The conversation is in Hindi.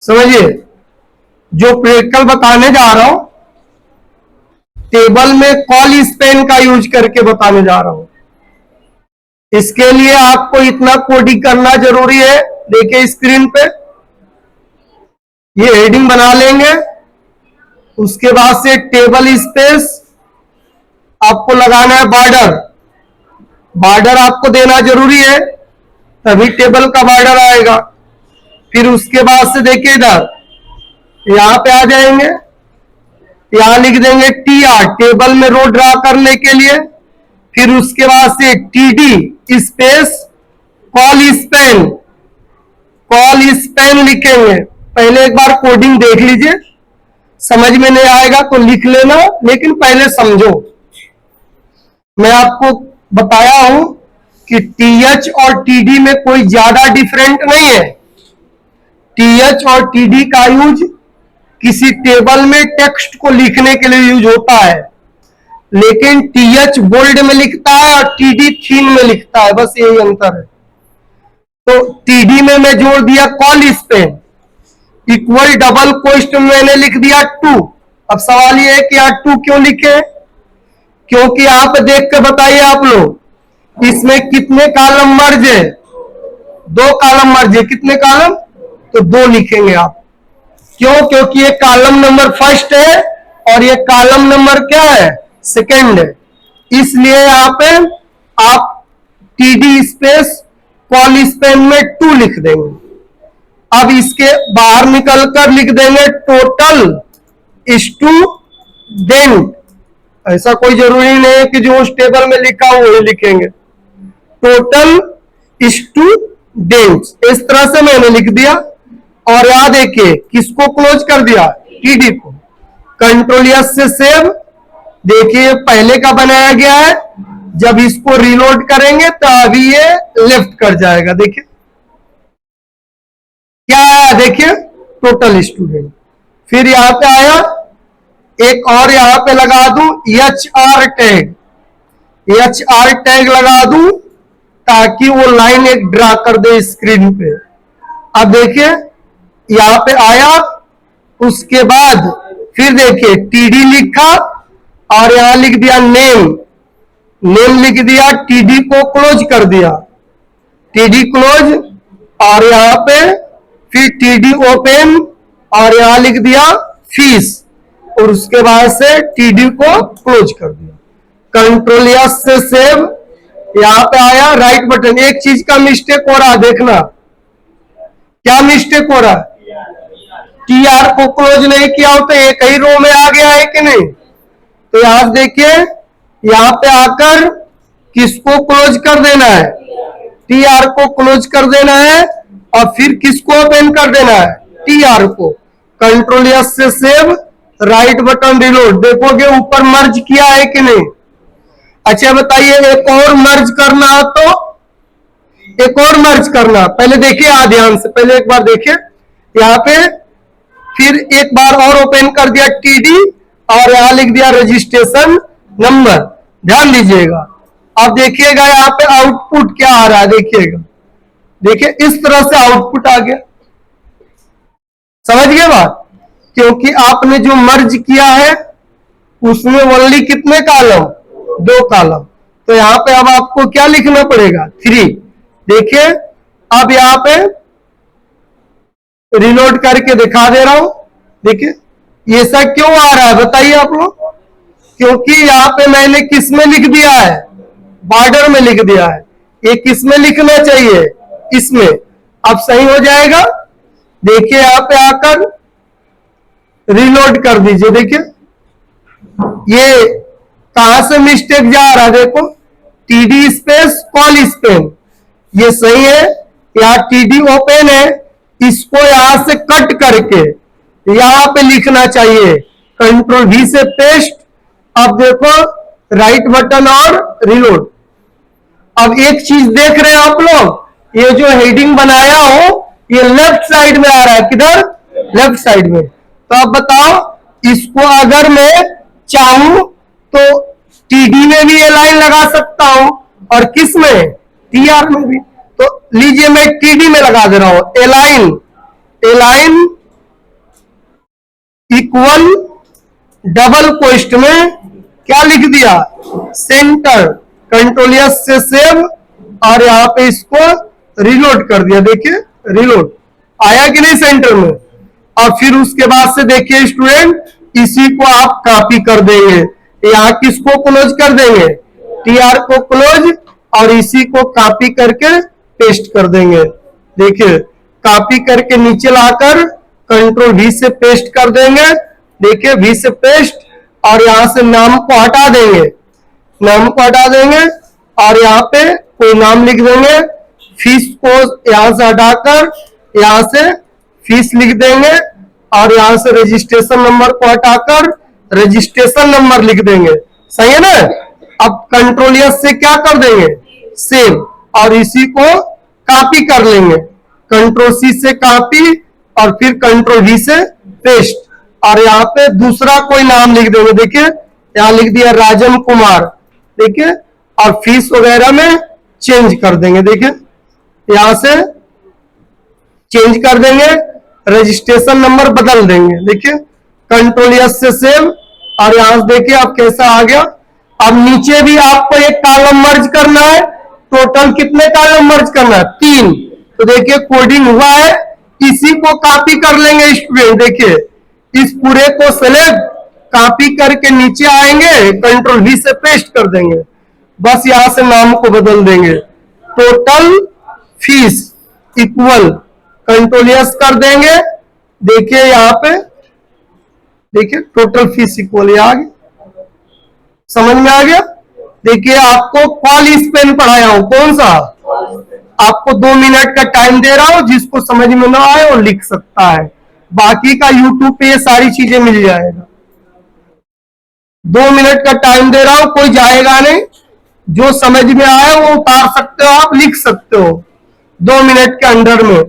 समझिए, जो प्रैक्टिकल बताने जा रहा हूं टेबल में कॉल स्पेन का यूज करके बताने जा रहा हूं। इसके लिए आपको इतना कोडिंग करना जरूरी है। देखिए स्क्रीन पे ये हेडिंग बना लेंगे, उसके बाद से टेबल स्पेस आपको लगाना है बॉर्डर। बॉर्डर आपको देना जरूरी है, तभी टेबल का बॉर्डर आएगा। फिर उसके बाद से देखिए इधर यहां पे आ जाएंगे, यहां लिख देंगे TR, टेबल में रो ड्रा करने के लिए। फिर उसके बाद से TD space call Spain, call Spain लिखेंगे। पहले एक बार कोडिंग देख लीजिए, समझ में नहीं आएगा तो लिख लेना, लेकिन पहले समझो। मैं आपको बताया हूं कि TH और TD में कोई ज्यादा डिफरेंट नहीं है। TH और TD का यूज किसी टेबल में टेक्स्ट को लिखने के लिए यूज होता है, लेकिन TH बोल्ड में लिखता है और TD थीन में लिखता है, बस यही अंतर है। तो TD में मैं जोड़ दिया कॉल स्पेन इक्वल डबल कोष्ट में मैंने लिख दिया 2। अब सवाल ये है कि यहाँ 2 क्यों लिखे? क्योंकि आप देख के बताइए आप लोग, इसमें कितने कॉलम मर्ज है? 2 कॉलम मर्ज है। कितने कॉलम? तो 2 लिखेंगे आप। क्यों? क्योंकि ये कॉलम नंबर फर्स्ट है और ये कॉलम नंबर क्या है? सेकंड है। इसलिए यहां पे आप TD स्पेस कॉल स्पेन में 2 लिख देंगे। अब इसके बाहर निकलकर लिख देंगे टोटल स्टूडेंट। ऐसा कोई जरूरी नहीं है कि जो उस टेबल में लिखा हो वही लिखेंगे। टोटल स्टूडेंट्स, इस तरह से मैंने लिख दिया। और यहां देखिए किसको क्लोज कर दिया? TD को। कंट्रोल S से सेव। देखिए पहले का बनाया गया है, जब इसको रीलोड करेंगे तो अभी ये लेफ्ट कर जाएगा। देखिए क्या आया? देखिए टोटल स्टूडेंट। फिर यहां पे आया एक और, यहां पे लगा दूं HR टैग। HR टैग लगा दूं ताकि वो लाइन एक ड्रा कर दे स्क्रीन पे। अब देखिए यहां पे आया, उसके बाद फिर देखिए TD लिखा और यहां लिख दिया नेम। नेम लिख दिया, TD को क्लोज कर दिया, TD क्लोज। और यहां पे फिर TD ओपन और यहां लिख दिया फीस, और उसके बाद से TD को क्लोज कर दिया। कंट्रोल S से सेव। यहां पे आया राइट बटन। एक चीज का मिस्टेक हो रहा, देखना क्या मिस्टेक हो रहा है? TR को क्लोज नहीं किया हो तो एक ही रो में आ गया है कि नहीं? तो यहां देखिए, यहां पे आकर किसको क्लोज कर देना है? TR को क्लोज कर देना है और फिर किसको ओपन कर देना है? TR को। कंट्रोल S से सेव, राइट बटन रिलोड। देखोगे ऊपर मर्ज किया है कि नहीं? अच्छा बताइए, एक और मर्ज करना है तो एक और मर्ज करना। पहले देखिए ध्यान से, पहले एक बार देखिए यहां पे। फिर एक बार और ओपन कर दिया TD और यहां लिख दिया रजिस्ट्रेशन नंबर। ध्यान दीजिएगा, अब देखिएगा यहां पे आउटपुट क्या आ रहा है। देखिएगा, देखिए इस तरह से आउटपुट आ गया। समझ गए बात? क्योंकि आपने जो मर्ज किया है उसमें ओनली कितने कॉलम? 2 कॉलम। तो यहां पे अब आपको क्या लिखना पड़ेगा? 3। देखिए अब यहां पे रिलोड करके दिखा दे रहा हूं। देखिए ये सब क्यों आ रहा है बताइए आप लोग? क्योंकि यहां पे मैंने किस में लिख दिया है? बॉर्डर में लिख दिया है। ये किस में लिखना चाहिए? इसमें। अब सही हो जाएगा। देखिए यहां पे आकर रीलोड कर दीजिए। देखिए ये कहां से मिस्टेक जा रहा है? देखो TD स्पेस कॉल स्पेन, ये सही है। यहां TD ओपन है, इसको यहां से कट करके यहां पे लिखना चाहिए। कंट्रोल V से पेस्ट। अब देखो राइट बटन और रिलोड। अब एक चीज देख रहे हैं आप लोग, ये जो हेडिंग बनाया हो ये लेफ्ट साइड में आ रहा है। किधर? लेफ्ट साइड में। तो अब बताओ, इसको अगर मैं चाहूं तो TD में भी ये लाइन लगा सकता हूं और किस में? TR में भी। तो लीजिए मैं TD में लगा दे रहा हूं। एलाइन इक्वल डबल कोष्ट में क्या लिख दिया, सेंटर, कंट्रोल एस से सेव, और यहाँ पे इसको रिलोड कर दिया। देखिए रिलोड आया कि नहीं सेंटर में। और फिर उसके बाद से देखिए स्टूडेंट, इसी को आप कॉपी कर देंगे, यहाँ किसको क्लोज कर देंगे, टीआर को क्लोज, और इसी को कॉपी करके पेस्ट कर देंगे। देखिए कॉपी करके नीचे लाकर कंट्रोल वी से पेस्ट कर देंगे। देखिए वी से पेस्ट, और यहां से नाम को हटा देंगे, नाम को हटा देंगे, और यहाँ पे कोई नाम लिख देंगे। फीस को यहां से हटाकर यहां से फीस लिख देंगे, और यहां से रजिस्ट्रेशन नंबर को हटाकर रजिस्ट्रेशन नंबर लिख देंगे। सही है ना। अब कंट्रोल एस से क्या कर देंगे, सेव, और इसी को कॉपी कर लेंगे, कंट्रोल सी से कॉपी, और फिर कंट्रोल वी से पेस्ट, और यहाँ पे दूसरा कोई नाम लिख देंगे। देखिए यहाँ लिख दिया राजन कुमार। देखिए और फीस वगैरह में चेंज कर देंगे। देखिए यहां से चेंज कर देंगे, रजिस्ट्रेशन नंबर बदल देंगे। देखिए कंट्रोल एस से सेव, और यहां से देखिए अब कैसा आ गया। अब नीचे भी आपको एक कॉलम मर्ज करना है। टोटल कितने कॉलम मर्ज करना है, 3। तो देखिए कोडिंग हुआ है, इसी को कॉपी कर लेंगे स्टूडेंट। देखिए इस पूरे को सेलेक्ट, कॉपी करके नीचे आएंगे, कंट्रोल वी से पेस्ट कर देंगे, बस यहां से नाम को बदल देंगे, total fees equal, control S कर देंगे। देखिए यहां पे देखिए टोटल फीस इक्वल आ गया, समझ में आ गया। देखिए आपको कॉल स्पेन पढ़ाया हूं, कौन सा, आपको 2 मिनट का टाइम दे रहा हूं, जिसको समझ में ना आए वो लिख सकता है, बाकी का यूट्यूब पे ये सारी चीजें मिल जाएगा। 2 मिनट का टाइम दे रहा हूं, कोई जाएगा नहीं, जो समझ में आए वो उतार सकते हो, आप लिख सकते हो 2 मिनट के अंदर में।